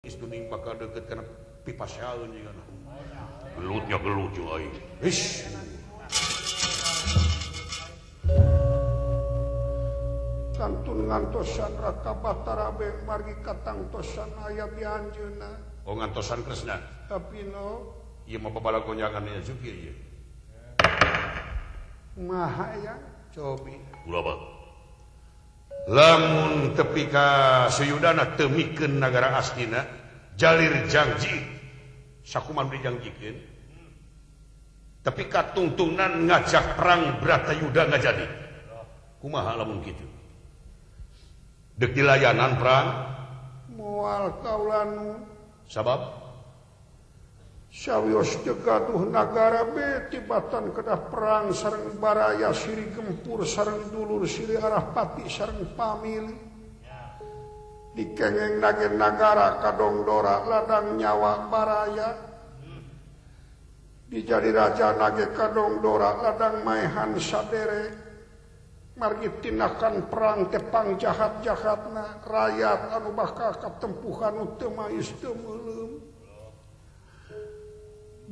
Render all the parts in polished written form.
Kuning bakal deket karena pipa syaun juga nah. Gelutnya gelut juga aing. Ish. Kantun ngantosan raka batarabe margi katangtosan ayat di anjeuna. Oh ngantosan kresna. Tapi no. Iya mau babala gonjangannya juga iya. Maha ya cobi. Ulama. Lamun tepi ka suyudana temikeun nagara astina jalir janji sakuman dijanjikeun tapi katungtungnan ngajak perang Bratayuda nggak jadi kumaha lamun kitu deuk dilayanan perang moal kaulanu sabab sawios gaduh nagara be tibatan kedah perang sareng baraya siri gempur sareng dulur siri arah pati sareng pamili dikengeng nage nagara kadongdora ladang nyawa baraya dijadi raja nage kadongdora ladang maehan sadere margi tinakan perang tepang jahat-jahatna rakyat anu bakal katempuhan teu mais teu meuleuh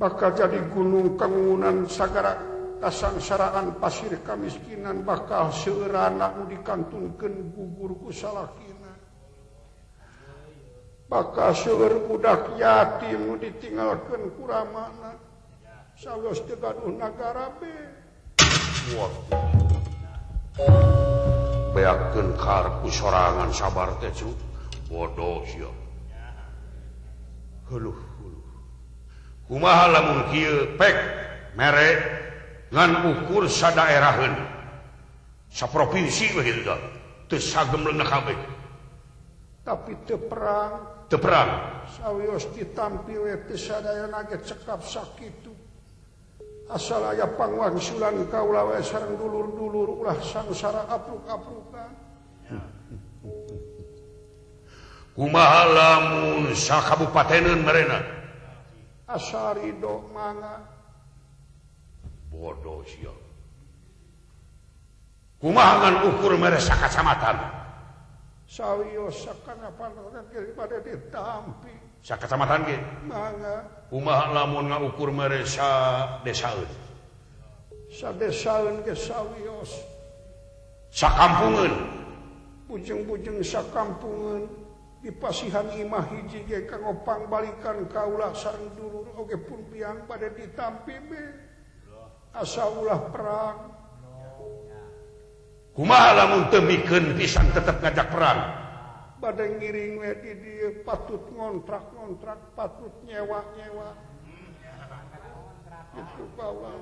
bakal jadi gunung kangunan sagara kasangsaraan pasir kamiskinan bakal seurana nu dikantunkeun gugur ku salakina bakal seueur budak yatim nu ditinggalkeun ku ramana sawios teu gaduh nagara be beakeun karep ku sorangan sabar teh cu bodoh sia heuh kumaha lamun kieu pek mere ngan ukur sadaeraheun saprovinsi we kitu teu sagem leungeun kabeh tapi teu perang sawios ditampi we teu sadaya nage cekap sakitu asal aya pangwangsulan kaula we sareng dulur-dulur ulah sangsara apruk-aprukan kumaha lamun sakabupateneun marena asarido manga bodoh sia kumaha ngan ukur mere sakacamatan sawios sakanapan daripada ditampi sakacamatan ge manga kumaha lamun ngukur mere sadesaeun ge sawios sakampungeun bujeng-bujeng sakampungeun di pasihan imah hiji ge kanggo pangbalikan kaula sareng dulur oge pun biang pada ditampi be asa ulah perang kumaha lamun teu mikeun pisan tetep ngajak perang bade ngiring we di dieu patut ngontrak patut nyewa itu kaula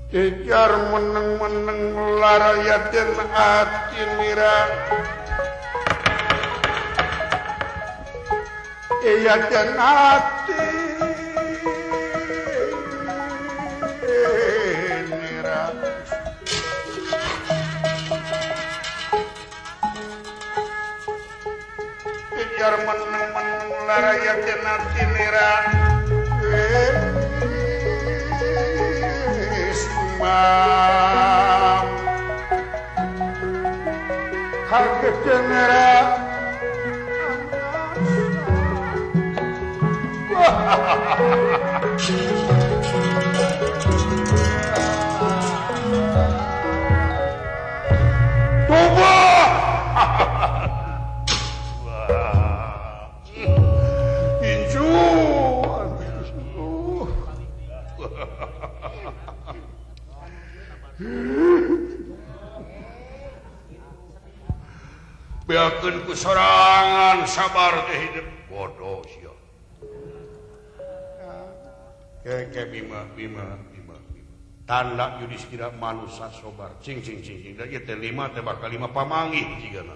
Kejar meneng-meneng larayatin hati mira Iyatin hati mira Kejar meneng-meneng larayatin hati mira kaget jenera tubuh inju beakeun ku sorangan sabar teh hidup bodoh sia ke bima tanda Yudhistira manusia sobar cing da ieu teh 5 teh bakal 5 pamanggih jigana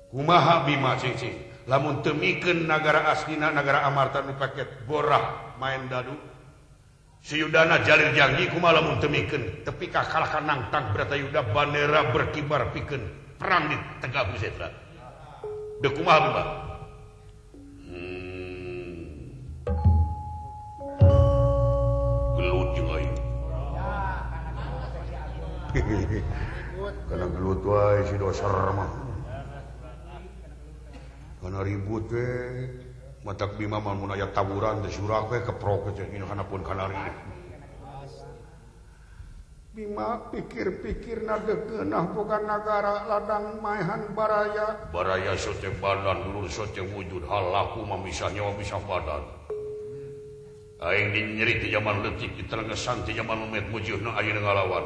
kumaha bima cing lamun teu mikeun nagara aslina nagara Amarta nu paket borah main dadu Suyudana jalir janji kumaha lamun teu mikeun tepi ka kalahkan nangtang Bratayuda bandera berkibar pikeun perang di Tegah Busetra deuk kumaha bima gelut jeung aing Karena gelut wae si doser mah. Karena ribut we. Matak Bima mah mun aya taburan teh surag we keprok teh dina kanapun kanari. Bima pikir-pikir nadegeunah boga nagara ladang maehan baraya. Baraya sote badan dulur sote wujud hal laku mah misah nyawa misah badan. Aing dinyeri ti zaman leutik di telengesan ti zaman umet mujudna ayeuna ngalawan.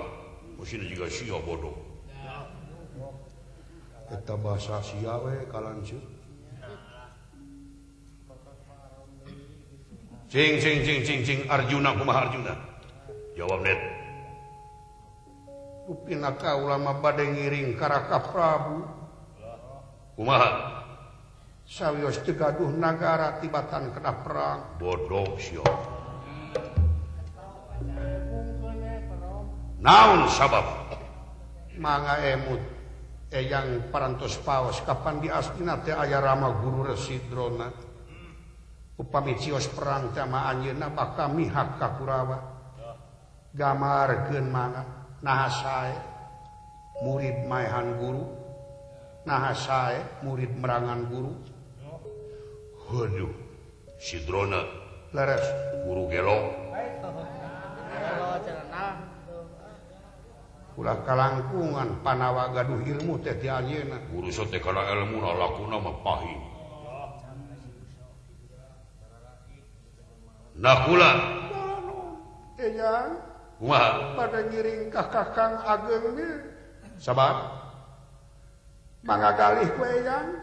Musina juga sia bodoh. Eta bahasa sia we kalanceuk. Cing Arjuna kumaha Arjuna? Jawab net. Upina kaula mah bade ngiring ka Raka Prabu. Kumaha? Sawios teu gaduh nagara tibatan kena perang. Bodoh sia. Naon sabab? Mangga emut eyang parantos paos kapan di Astina teh aya Rama Guru Residrona. Upami cios perang teh mah anjeunna bakal mihak ka Kurawa. Gamarkeun mangga naha sae murid maehan guru, naha sae murid merangan guru. Waduh, Sidrona Leres guru gelong. Ulah kalangkungan panawa gaduh ilmu teh ti ayeuna. Guru sote kana elmuna lakuna mah pahing. Nakula Eyang kumaha? pada ngiring ka Kakang Ageng ge. Sabar. Mangga galih ku Eyang.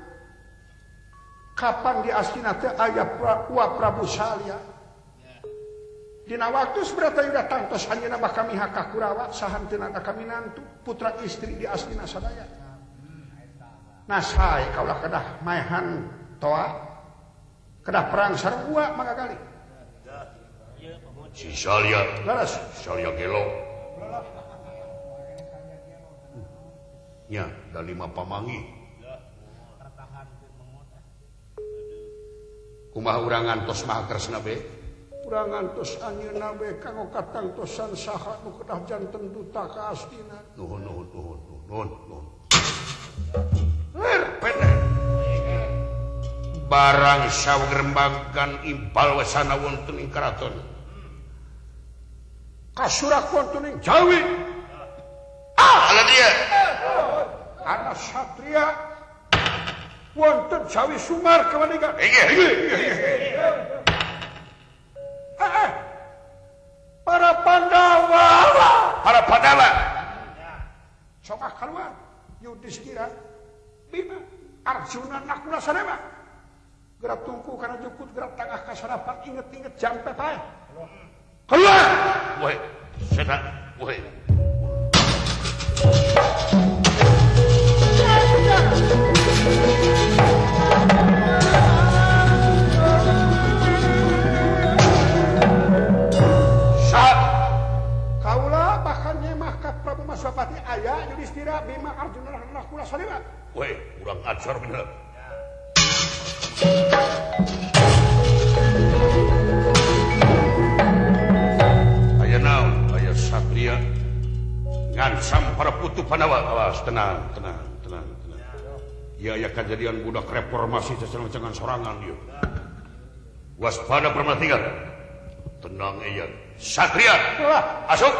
Kapan di Astina teh aya Prabu Salya? Dina waktu seberapa udah tangtos anjeunna bakal mihak ka Kurawa sahan teu ada kaminantu putra istri di Astina sadaya. Nah sae kaulah kedah maehan toa kedah perang sarua mangga galih. Si Salya, Laras Salya gelong. Nya, da 5 pamangi. kumaha urang ngantos maha kresna be? Urang ngantos anjeunna be kanggo katangtosan saha nu kedah janten duta ka Astina. Nuhun. Barang sawerembagan impal wasana wonten ing karaton. Kasurak wonten ing Jawi. Ala dia. Ana satria wonten Jawi Sumar kawanigan. Para Pandawa. Coba keluar. Yudhistira, Bima, Arjuna, Nakula, Sadema. Gerak tungku karena jukut, gerak tangah kasarapan, inget-inget jampe pae. Keluar! Woi, setan, woi. Kaulah bahkan nyemah ka Prabu Maswapati aya Yudhistira, Bima, Arjuna, Nakula, Sadema. Woi, urang ajar bener. Aya naon? Aya satria ngancam para putu Pandawa. Awas, tenang. Ya aya kejadian budak reformasi secengan sorangan dia. Waspada Permatiga. Tenang eyan. Satria, asuk.